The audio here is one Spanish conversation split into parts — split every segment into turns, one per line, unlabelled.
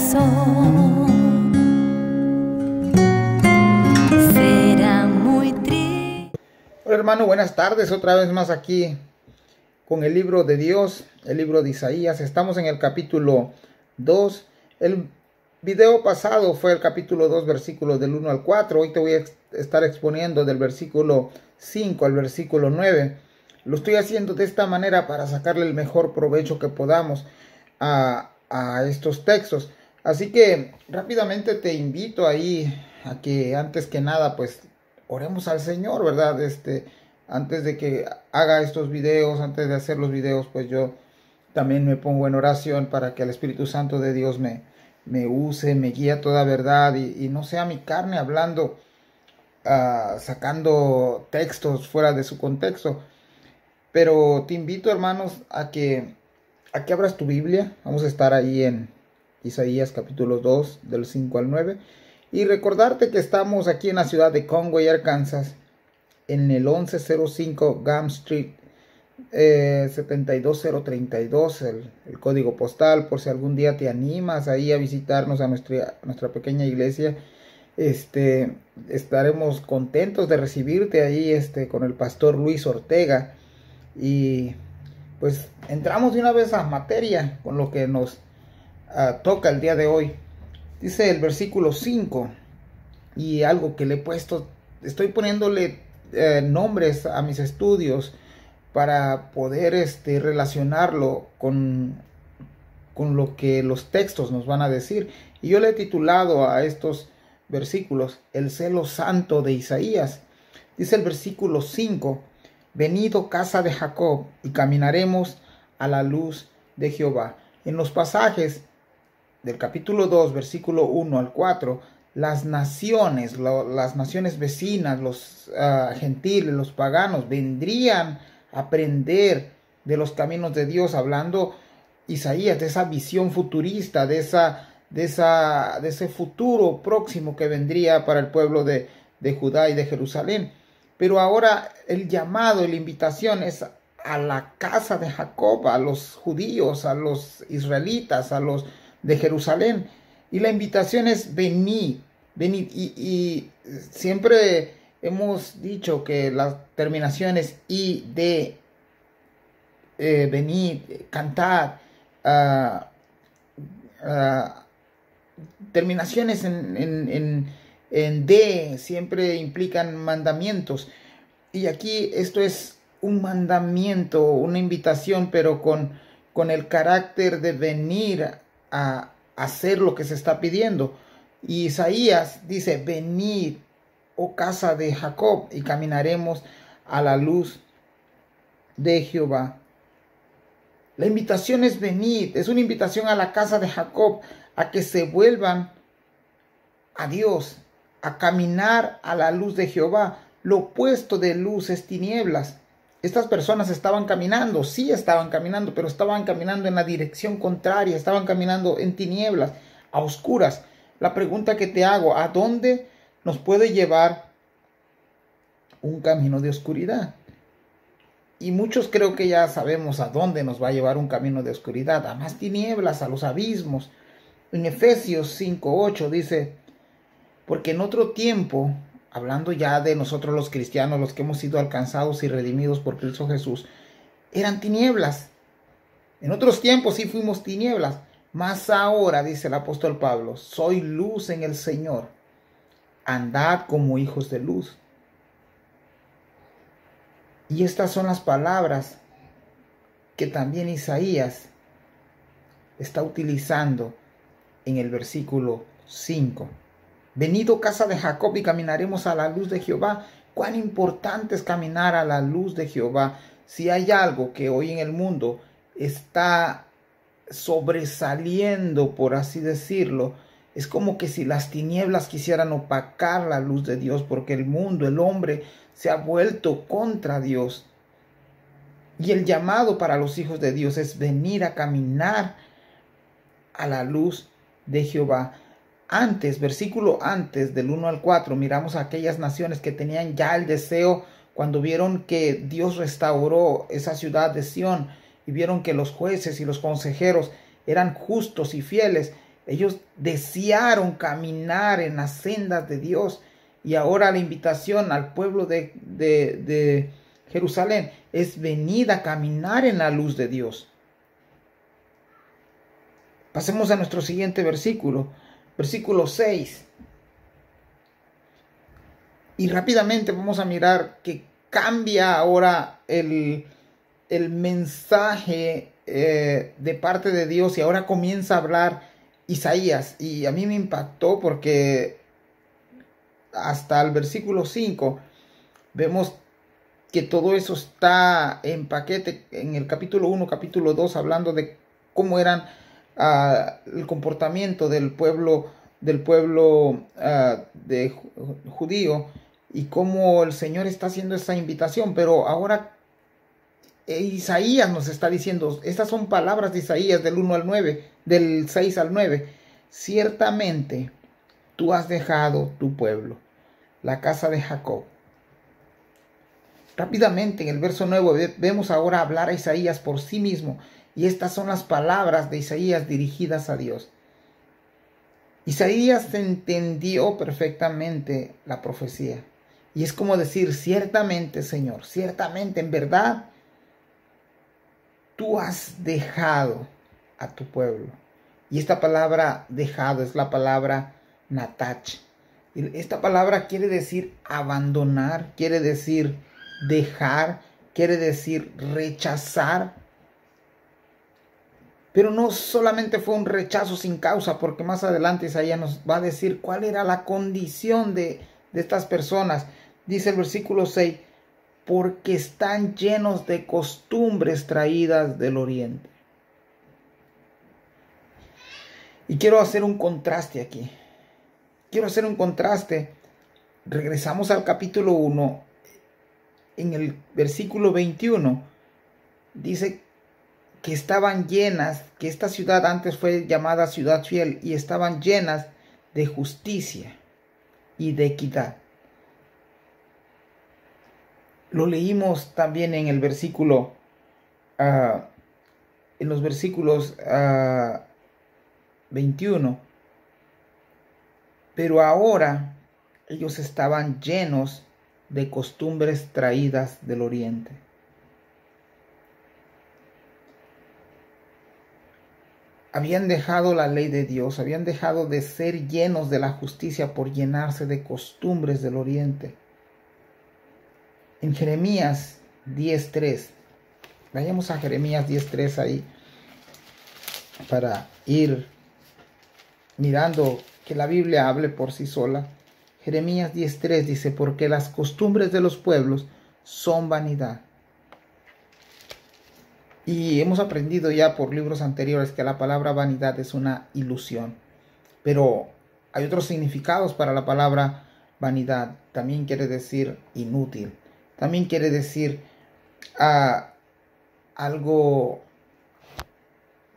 corazón. Será muy triste.
Hola hermano, buenas tardes, otra vez más aquí con el libro de Dios, el libro de Isaías. Estamos en el capítulo 2. El video pasado fue el capítulo 2, versículos del 1 al 4. Hoy te voy a estar exponiendo del versículo 5 al versículo 9. Lo estoy haciendo de esta manera para sacarle el mejor provecho que podamos a estos textos. Así que rápidamente te invito ahí a que antes que nada pues oremos al Señor, ¿verdad? Antes de que haga estos videos, antes de hacer los videos, pues yo también me pongo en oración para que el Espíritu Santo de Dios me use, me guíe a toda verdad y no sea mi carne hablando, sacando textos fuera de su contexto. Pero te invito, hermanos, a que abras tu Biblia. Vamos a estar ahí en Isaías capítulo 2, del 5 al 9. Y recordarte que estamos aquí en la ciudad de Conway, Arkansas, en el 1105 Gam Street, 72032, el código postal, por si algún día te animas ahí a visitarnos a nuestra pequeña iglesia. Estaremos contentos de recibirte ahí con el pastor Luis Ortega. Y pues entramos de una vez a materia con lo que nos toca el día de hoy. Dice el versículo 5, y algo que le he puesto, estoy poniéndole nombres a mis estudios para poder relacionarlo con lo que los textos nos van a decir. Y yo le he titulado a estos versículos el celo santo de Isaías. Dice el versículo 5: venid, oh casa de Jacob, y caminaremos a la luz de Jehová. En los pasajes del capítulo 2, versículo 1 al 4, las naciones vecinas, los gentiles, los paganos, vendrían a aprender de los caminos de Dios, hablando Isaías de esa visión futurista, de ese futuro próximo que vendría para el pueblo de Judá y de Jerusalén. Pero ahora el llamado y la invitación es a la casa de Jacob, a los judíos, a los israelitas, a los de Jerusalén. Y la invitación es venid. Y siempre hemos dicho que las terminaciones y de, venid, cantad, terminaciones en de siempre implican mandamientos, y aquí esto es un mandamiento, una invitación, pero con el carácter de venir a hacer lo que se está pidiendo. Y Isaías dice: venid, oh casa de Jacob, y caminaremos a la luz de Jehová. La invitación es venid, es una invitación a la casa de Jacob a que se vuelvan a Dios, a caminar a la luz de Jehová. Lo opuesto de luz es tinieblas. Estas personas estaban caminando, sí estaban caminando, pero estaban caminando en la dirección contraria, estaban caminando en tinieblas, a oscuras. La pregunta que te hago: ¿a dónde nos puede llevar un camino de oscuridad? Y muchos creo que ya sabemos a dónde nos va a llevar un camino de oscuridad: a más tinieblas, a los abismos. En Efesios 5:8 dice: porque en otro tiempo, hablando ya de nosotros los cristianos, los que hemos sido alcanzados y redimidos por Cristo Jesús, eran tinieblas. En otros tiempos sí fuimos tinieblas, mas ahora, dice el apóstol Pablo, soy luz en el Señor. Andad como hijos de luz. Y estas son las palabras que también Isaías está utilizando en el versículo 5. Venid, oh casa de Jacob, y caminaremos a la luz de Jehová. Cuán importante es caminar a la luz de Jehová. Si hay algo que hoy en el mundo está sobresaliendo, por así decirlo, es como que si las tinieblas quisieran opacar la luz de Dios, porque el mundo, el hombre, se ha vuelto contra Dios. Y el llamado para los hijos de Dios es venir a caminar a la luz de Jehová. Antes, versículo antes del 1 al 4, miramos a aquellas naciones que tenían ya el deseo cuando vieron que Dios restauró esa ciudad de Sión y vieron que los jueces y los consejeros eran justos y fieles. Ellos desearon caminar en las sendas de Dios. Y ahora la invitación al pueblo de Jerusalén es venid a caminar en la luz de Dios. Pasemos a nuestro siguiente versículo, versículo 6. Y rápidamente vamos a mirar que cambia ahora el mensaje de parte de Dios, y ahora comienza a hablar Isaías. Y a mí me impactó porque hasta el versículo 5 vemos que todo eso está en paquete en el capítulo 1, capítulo 2, hablando de cómo eran el comportamiento del pueblo de judío, y cómo el Señor está haciendo esa invitación. Pero ahora Isaías nos está diciendo, estas son palabras de Isaías del 1 al 9, del 6 al 9. Ciertamente tú has dejado tu pueblo, la casa de Jacob. Rápidamente en el verso 9 vemos ahora hablar a Isaías por sí mismo, y estas son las palabras de Isaías dirigidas a Dios. Isaías entendió perfectamente la profecía, y es como decir, ciertamente, Señor, ciertamente, en verdad, tú has dejado a tu pueblo. Y esta palabra dejado es la palabra natach. Esta palabra quiere decir abandonar, quiere decir dejar, quiere decir rechazar. Pero no solamente fue un rechazo sin causa, porque más adelante Isaías nos va a decir cuál era la condición de estas personas. Dice el versículo 6, porque están llenos de costumbres traídas del oriente. Y quiero hacer un contraste aquí. Regresamos al capítulo 1. En el versículo 21 dice que estaban llenas, que esta ciudad antes fue llamada ciudad fiel, y estaban llenas de justicia y de equidad. Lo leímos también en el versículo, en los versículos 21. Pero ahora ellos estaban llenos de costumbres traídas del oriente. Habían dejado la ley de Dios, habían dejado de ser llenos de la justicia por llenarse de costumbres del oriente. En Jeremías 10:3, vayamos a Jeremías 10:3 ahí, para ir mirando que la Biblia hable por sí sola. Jeremías 10:3 dice, porque las costumbres de los pueblos son vanidad. Y hemos aprendido ya por libros anteriores que la palabra vanidad es una ilusión. Pero hay otros significados para la palabra vanidad. También quiere decir inútil. También quiere decir algo,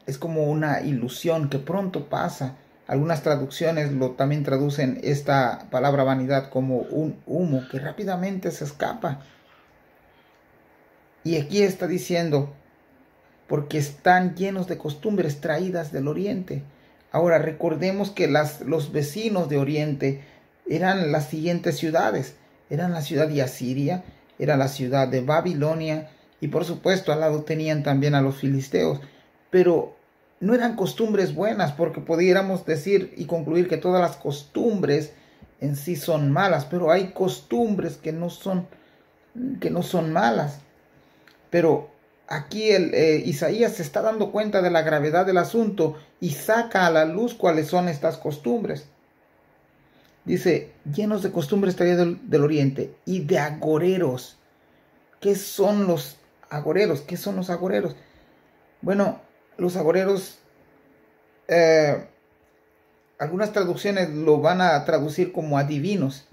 es como una ilusión que pronto pasa. Algunas traducciones también traducen esta palabra vanidad como un humo que rápidamente se escapa. Y aquí está diciendo, porque están llenos de costumbres traídas del oriente. Ahora recordemos que los vecinos de oriente eran las siguientes ciudades. Eran la ciudad de Asiria, era la ciudad de Babilonia, y por supuesto al lado tenían también a los filisteos. Pero no eran costumbres buenas, porque pudiéramos decir y concluir que todas las costumbres en sí son malas, pero hay costumbres que no son malas. Pero aquí Isaías se está dando cuenta de la gravedad del asunto y saca a la luz cuáles son estas costumbres. Dice, llenos de costumbres traídas del oriente y de agoreros. ¿Qué son los agoreros? ¿Qué son los agoreros? Bueno, los agoreros, algunas traducciones lo van a traducir como adivinos,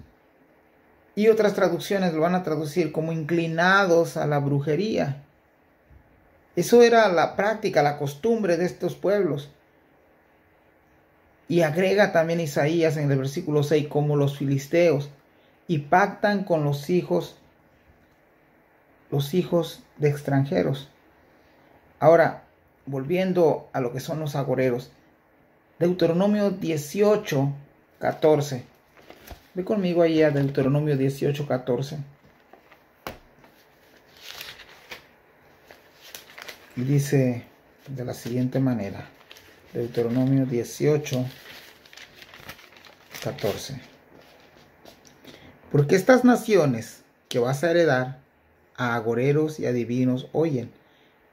y otras traducciones lo van a traducir como inclinados a la brujería. Eso era la práctica, la costumbre de estos pueblos. Y agrega también Isaías en el versículo 6, como los filisteos, y pactan con los hijos de extranjeros. Ahora, volviendo a lo que son los agoreros, Deuteronomio 18, 14. Ve conmigo ahí a Deuteronomio 18, 14. Y dice de la siguiente manera. Deuteronomio 18, 14. Porque estas naciones que vas a heredar a agoreros y adivinos oyen,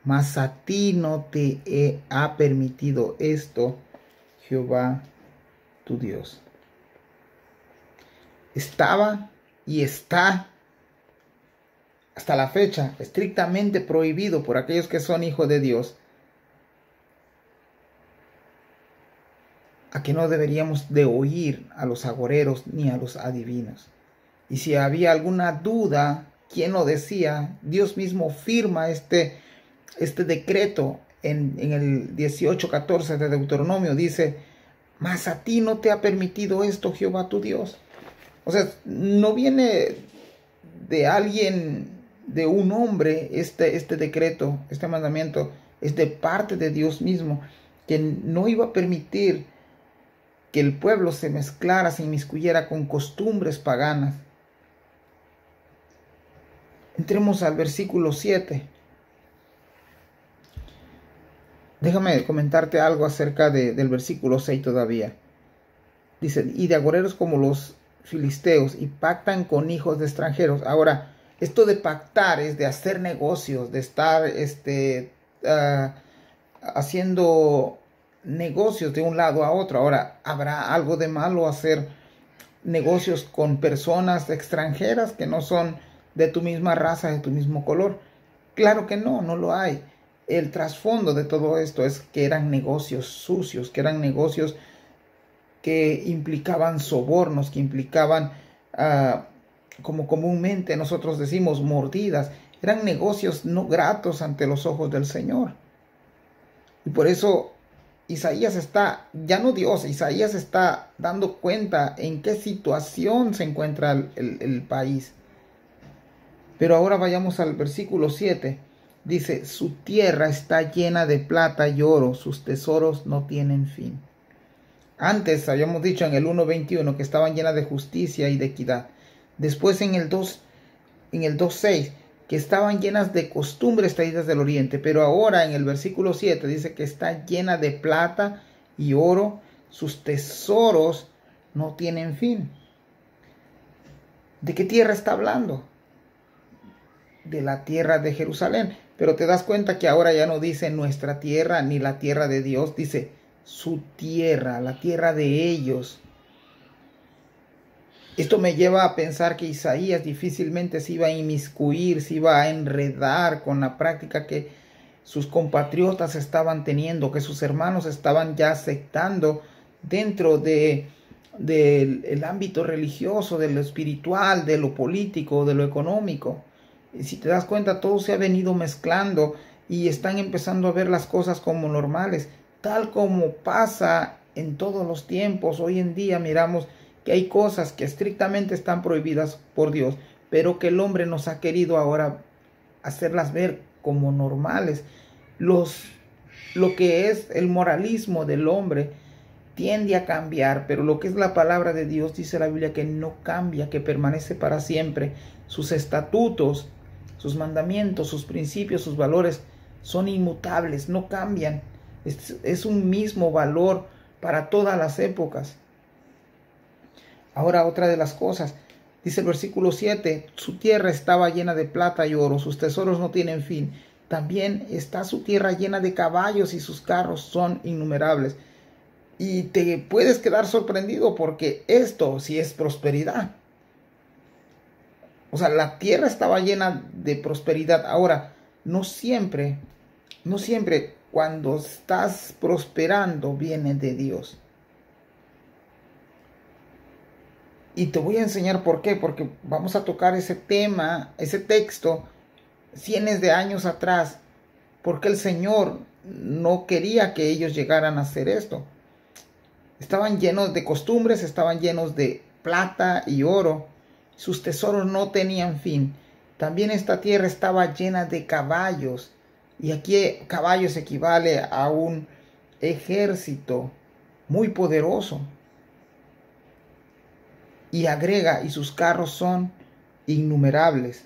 mas a ti no te ha permitido esto Jehová tu Dios. Estaba y está hasta la fecha estrictamente prohibido por aquellos que son hijos de Dios, a que no deberíamos de oír a los agoreros ni a los adivinos. Y si había alguna duda, ¿quién lo decía? Dios mismo firma este decreto en el 18:14 de Deuteronomio. Dice, mas a ti no te ha permitido esto Jehová tu Dios. O sea, no viene de alguien, de un hombre, este decreto, este mandamiento, es de parte de Dios mismo, que no iba a permitir que el pueblo se mezclara, se inmiscuyera con costumbres paganas. Entremos al versículo 7. Déjame comentarte algo acerca del versículo 6 todavía. Dice, y de agoreros como los filisteos, y pactan con hijos de extranjeros. Ahora, esto de pactar es de hacer negocios, de estar haciendo negocios de un lado a otro. Ahora, ¿habrá algo de malo hacer negocios con personas extranjeras que no son de tu misma raza, de tu mismo color? Claro que no, no lo hay. El trasfondo de todo esto es que eran negocios sucios, que eran negocios que implicaban sobornos, que implicaban, como comúnmente nosotros decimos, mordidas. Eran negocios no gratos ante los ojos del Señor. Y por eso Isaías está, ya no Dios, Isaías está dando cuenta en qué situación se encuentra el país. Pero ahora vayamos al versículo 7. Dice, su tierra está llena de plata y oro, sus tesoros no tienen fin. Antes habíamos dicho en el 1:21 que estaban llenas de justicia y de equidad. Después en el 2:6 que estaban llenas de costumbres traídas del oriente. Pero ahora en el versículo 7 dice que está llena de plata y oro, sus tesoros no tienen fin. ¿De qué tierra está hablando? De la tierra de Jerusalén. Pero te das cuenta que ahora ya no dice nuestra tierra ni la tierra de Dios, dice su tierra, la tierra de ellos. Esto me lleva a pensar que Isaías difícilmente se iba a inmiscuir, se iba a enredar con la práctica que sus compatriotas estaban teniendo, que sus hermanos estaban ya aceptando dentro del ámbito religioso, de lo espiritual, de lo político, de lo económico. Y si te das cuenta, todo se ha venido mezclando y están empezando a ver las cosas como normales, tal como pasa en todos los tiempos. Hoy en día miramos que hay cosas que estrictamente están prohibidas por Dios, pero que el hombre nos ha querido ahora hacerlas ver como normales. Lo que es el moralismo del hombre tiende a cambiar, pero lo que es la palabra de Dios, dice la Biblia, que no cambia, que permanece para siempre. Sus estatutos, sus mandamientos, sus principios, sus valores son inmutables, no cambian. Es un mismo valor para todas las épocas. Ahora otra de las cosas, dice el versículo 7, su tierra estaba llena de plata y oro, sus tesoros no tienen fin. También está su tierra llena de caballos y sus carros son innumerables. Y te puedes quedar sorprendido porque esto sí es prosperidad. O sea, la tierra estaba llena de prosperidad. Ahora, no siempre cuando estás prosperando viene de Dios. Y te voy a enseñar por qué, porque vamos a tocar ese tema, ese texto, cientos de años atrás, porque el Señor no quería que ellos llegaran a hacer esto. Estaban llenos de costumbres, estaban llenos de plata y oro, sus tesoros no tenían fin. También esta tierra estaba llena de caballos, y aquí caballos equivale a un ejército muy poderoso. Y agrega, y sus carros son innumerables.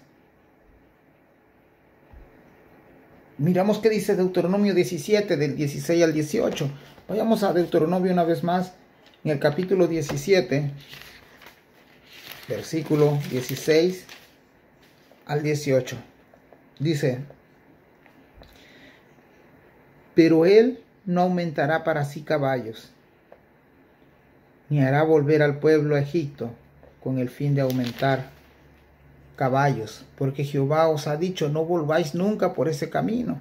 Miramos qué dice Deuteronomio 17, del 16 al 18. Vayamos a Deuteronomio una vez más, en el capítulo 17, versículo 16 al 18. Dice: pero él no aumentará para sí caballos, ni hará volver al pueblo a Egipto con el fin de aumentar caballos, porque Jehová os ha dicho: no volváis nunca por ese camino.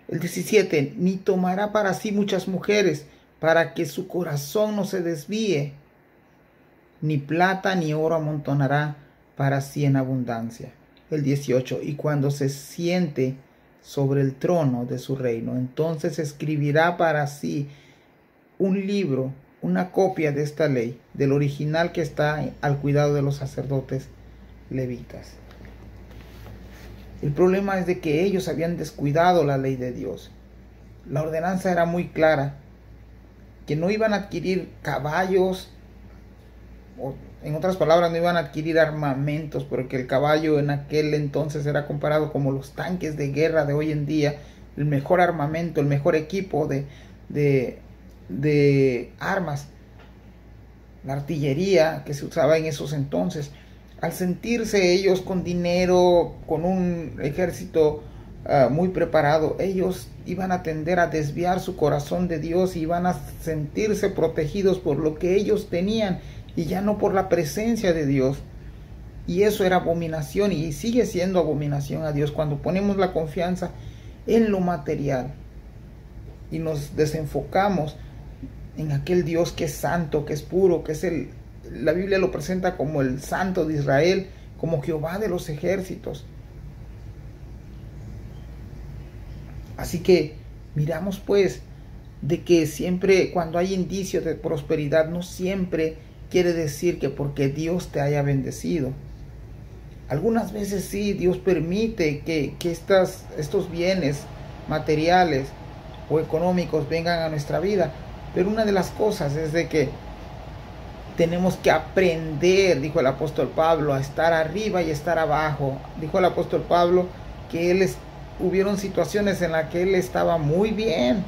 El 17, ni tomará para sí muchas mujeres, para que su corazón no se desvíe, ni plata ni oro amontonará para sí en abundancia. El 18, y cuando se siente sobre el trono de su reino, entonces escribirá para sí un libro, una copia de esta ley, del original que está al cuidado de los sacerdotes levitas. El problema es de que ellos habían descuidado la ley de Dios. La ordenanza era muy clara, que no iban a adquirir caballos, o en otras palabras, no iban a adquirir armamentos, porque el caballo en aquel entonces era comparado como los tanques de guerra de hoy en día, el mejor armamento, el mejor equipo de armas, la artillería que se usaba en esos entonces. Al sentirse ellos con dinero, con un ejército muy preparado, ellos iban a tender a desviar su corazón de Dios y iban a sentirse protegidos por lo que ellos tenían y ya no por la presencia de Dios. Y eso era abominación y sigue siendo abominación a Dios cuando ponemos la confianza en lo material y nos desenfocamos en aquel Dios que es santo, que es puro, que es la Biblia lo presenta como el Santo de Israel, como Jehová de los ejércitos. Así que miramos pues de que siempre cuando hay indicios de prosperidad, no siempre quiere decir que porque Dios te haya bendecido. Algunas veces sí, Dios permite que estos bienes materiales o económicos vengan a nuestra vida, pero una de las cosas es de que tenemos que aprender, dijo el apóstol Pablo, a estar arriba y estar abajo. Dijo el apóstol Pablo que hubieron situaciones en las que él estaba muy bien,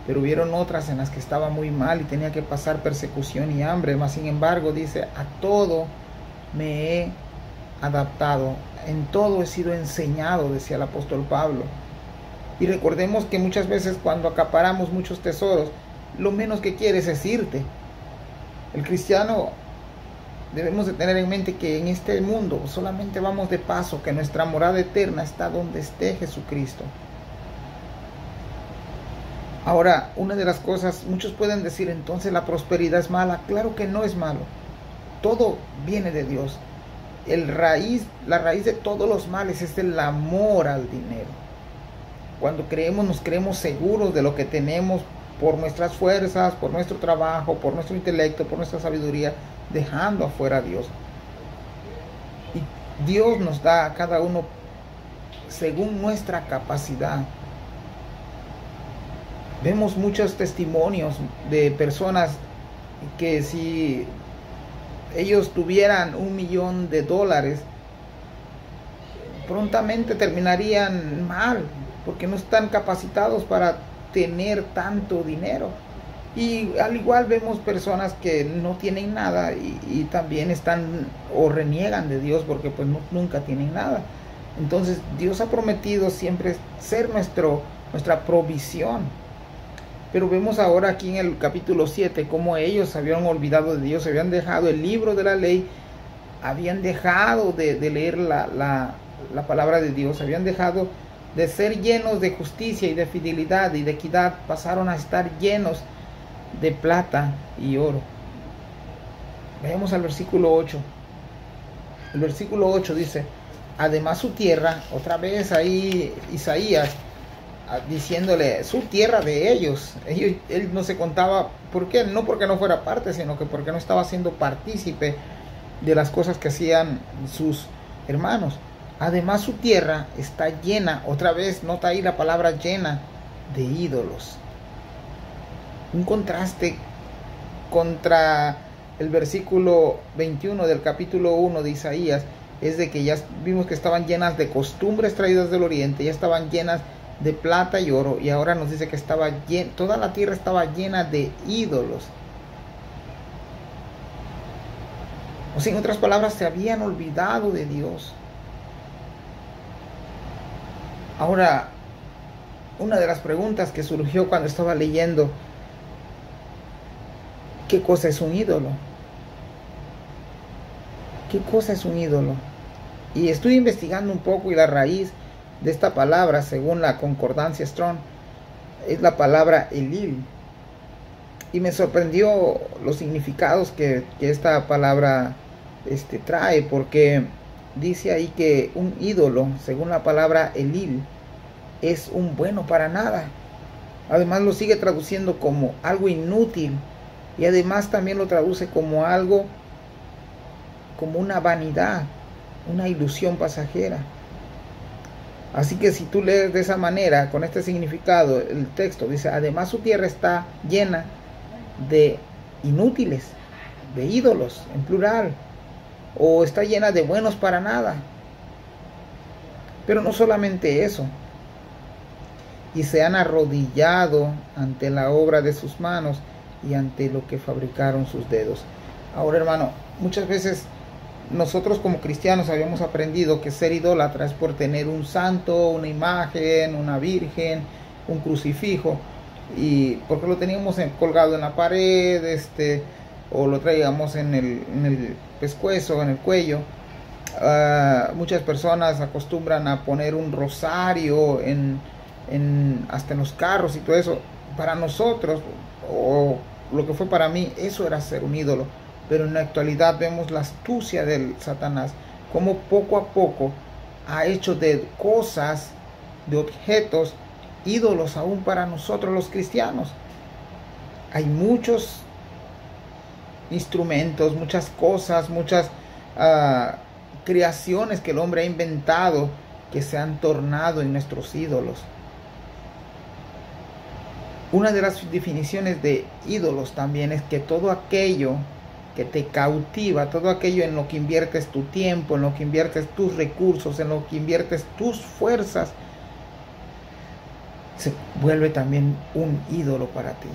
pero hubieron otras en las que estaba muy mal y tenía que pasar persecución y hambre. Mas sin embargo, dice, a todo me he adaptado, en todo he sido enseñado, decía el apóstol Pablo. Y recordemos que muchas veces cuando acaparamos muchos tesoros, lo menos que quieres es irte. El cristiano debemos de tener en mente que en este mundo solamente vamos de paso, que nuestra morada eterna está donde esté Jesucristo. Ahora, una de las cosas, muchos pueden decir, entonces la prosperidad es mala. Claro que no es malo. Todo viene de Dios. La raíz de todos los males es el amor al dinero. Cuando nos creemos seguros de lo que tenemos por nuestras fuerzas, por nuestro trabajo, por nuestro intelecto, por nuestra sabiduría, dejando afuera a Dios. Y Dios nos da a cada uno según nuestra capacidad. Vemos muchos testimonios de personas que si ellos tuvieran $1 millón, prontamente terminarían mal, porque no están capacitados para tener tanto dinero. Y al igual vemos personas que no tienen nada y también están o reniegan de Dios porque pues nunca tienen nada. Entonces Dios ha prometido siempre ser nuestra provisión. Pero vemos ahora aquí en el capítulo 7 cómo ellos se habían olvidado de Dios, se habían dejado el libro de la ley, habían dejado de leer la palabra de Dios, habían dejado de ser llenos de justicia y de fidelidad y de equidad, pasaron a estar llenos de plata y oro. Veamos al versículo 8. El versículo 8 dice, además su tierra, otra vez ahí Isaías diciéndole su tierra de ellos. Él no se contaba, ¿por qué? No porque no fuera parte, sino que porque no estaba siendo partícipe de las cosas que hacían sus hermanos. Además su tierra está llena, otra vez nota ahí la palabra llena, de ídolos. Un contraste contra el versículo 21 del capítulo 1 de Isaías es de que ya vimos que estaban llenas de costumbres traídas del oriente, ya estaban llenas de plata y oro, y ahora nos dice que toda la tierra estaba llena de ídolos. O sea, en otras palabras, se habían olvidado de Dios. Ahora, una de las preguntas que surgió cuando estaba leyendo, ¿qué cosa es un ídolo? ¿Qué cosa es un ídolo? Y estoy investigando un poco, y la raíz de esta palabra, según la concordancia Strong, es la palabra Elil. Y me sorprendió los significados que esta palabra trae, porque dice ahí que un ídolo, según la palabra Elil, es un bueno para nada. Además lo sigue traduciendo como algo inútil, y además también lo traduce como algo, como una vanidad, una ilusión pasajera. Así que si tú lees de esa manera, con este significado, el texto dice, además su tierra está llena de inútiles, de ídolos en plural, o está llena de buenos para nada. Pero no solamente eso, y se han arrodillado ante la obra de sus manos y ante lo que fabricaron sus dedos. Ahora, hermano, muchas veces nosotros como cristianos habíamos aprendido que ser idólatra es por tener un santo, una imagen, una virgen, un crucifijo, y porque lo teníamos colgado en la pared, o lo traíamos en el pescuezo, en el cuello. Muchas personas acostumbran a poner un rosario hasta en los carros y todo eso. Para nosotros, o lo que fue para mí, eso era ser un ídolo. Pero en la actualidad vemos la astucia del Satanás, como poco a poco ha hecho de cosas, de objetos, ídolos aún para nosotros los cristianos. Hay muchos instrumentos, muchas cosas, muchas creaciones que el hombre ha inventado que se han tornado en nuestros ídolos. Una de las definiciones de ídolos también es que todo aquello que te cautiva, todo aquello en lo que inviertes tu tiempo, en lo que inviertes tus recursos, en lo que inviertes tus fuerzas, se vuelve también un ídolo para ti.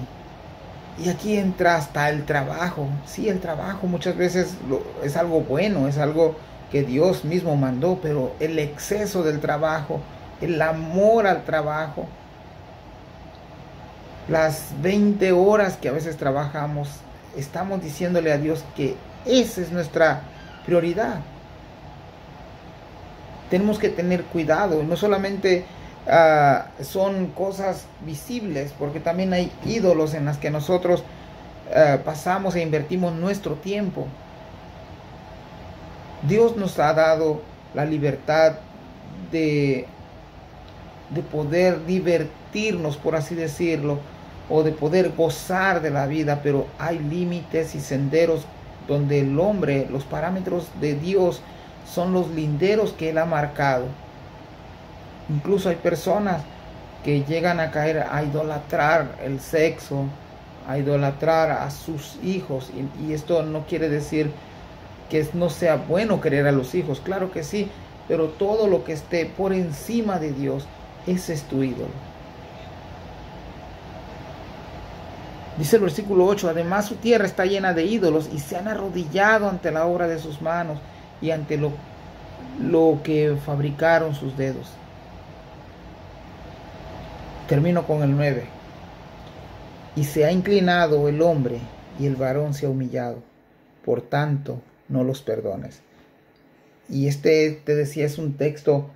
Y aquí entra hasta el trabajo. Sí, el trabajo muchas veces es algo bueno, es algo que Dios mismo mandó, pero el exceso del trabajo, el amor al trabajo, las 20 horas que a veces trabajamos, estamos diciéndole a Dios que esa es nuestra prioridad. Tenemos que tener cuidado, no solamente son cosas visibles, porque también hay ídolos en las que nosotros pasamos e invertimos nuestro tiempo. Dios nos ha dado la libertad de poder divertirnos, por así decirlo, o de poder gozar de la vida, pero hay límites y senderos donde el hombre, los parámetros de Dios son los linderos que Él ha marcado. Incluso hay personas que llegan a caer a idolatrar el sexo, a idolatrar a sus hijos, y esto no quiere decir que no sea bueno querer a los hijos, claro que sí, pero todo lo que esté por encima de Dios, ese es tu ídolo. Dice el versículo 8, además su tierra está llena de ídolos y se han arrodillado ante la obra de sus manos y ante lo que fabricaron sus dedos. Termino con el 9. Y se ha inclinado el hombre y el varón se ha humillado. Por tanto, no los perdones. Y te decía, es un texto,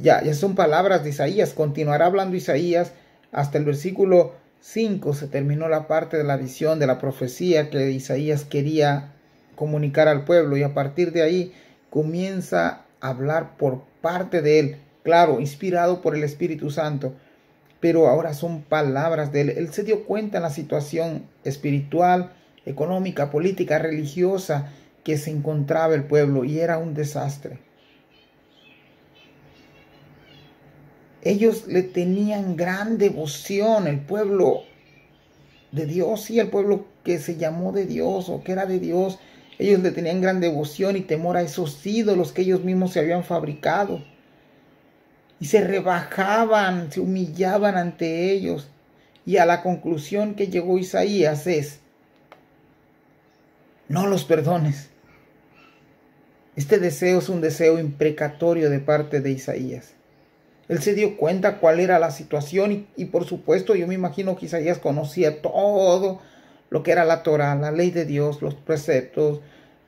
ya son palabras de Isaías. Continuará hablando Isaías hasta el versículo 5. Se terminó la parte de la visión, de la profecía que Isaías quería comunicar al pueblo. Y a partir de ahí comienza a hablar por parte de él. Claro, inspirado por el Espíritu Santo. Pero ahora son palabras de él. Él se dio cuenta en la situación espiritual, económica, política, religiosa que se encontraba el pueblo, y era un desastre. Ellos le tenían gran devoción, el pueblo de Dios, sí, el pueblo que se llamó de Dios o que era de Dios. Ellos le tenían gran devoción y temor a esos ídolos que ellos mismos se habían fabricado. Y se rebajaban, se humillaban ante ellos. Y a la conclusión que llegó Isaías es: no los perdones. Este deseo es un deseo imprecatorio de parte de Isaías. Él se dio cuenta cuál era la situación y por supuesto yo me imagino que Isaías conocía todo lo que era la Torá, la ley de Dios, los preceptos,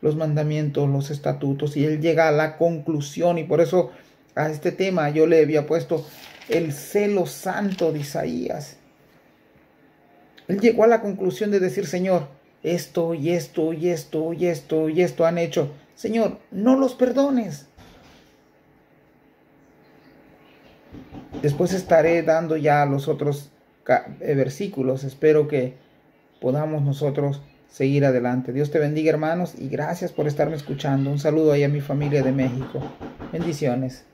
los mandamientos, los estatutos, y él llega a la conclusión, y por eso a este tema yo le había puesto el celo santo de Isaías. Él llegó a la conclusión de decir: Señor, esto y esto y esto y esto y esto han hecho. Señor, no los perdones. Después estaré dando ya los otros versículos. Espero que podamos nosotros seguir adelante. Dios te bendiga, hermanos, y gracias por estarme escuchando. Un saludo ahí a mi familia de México. Bendiciones.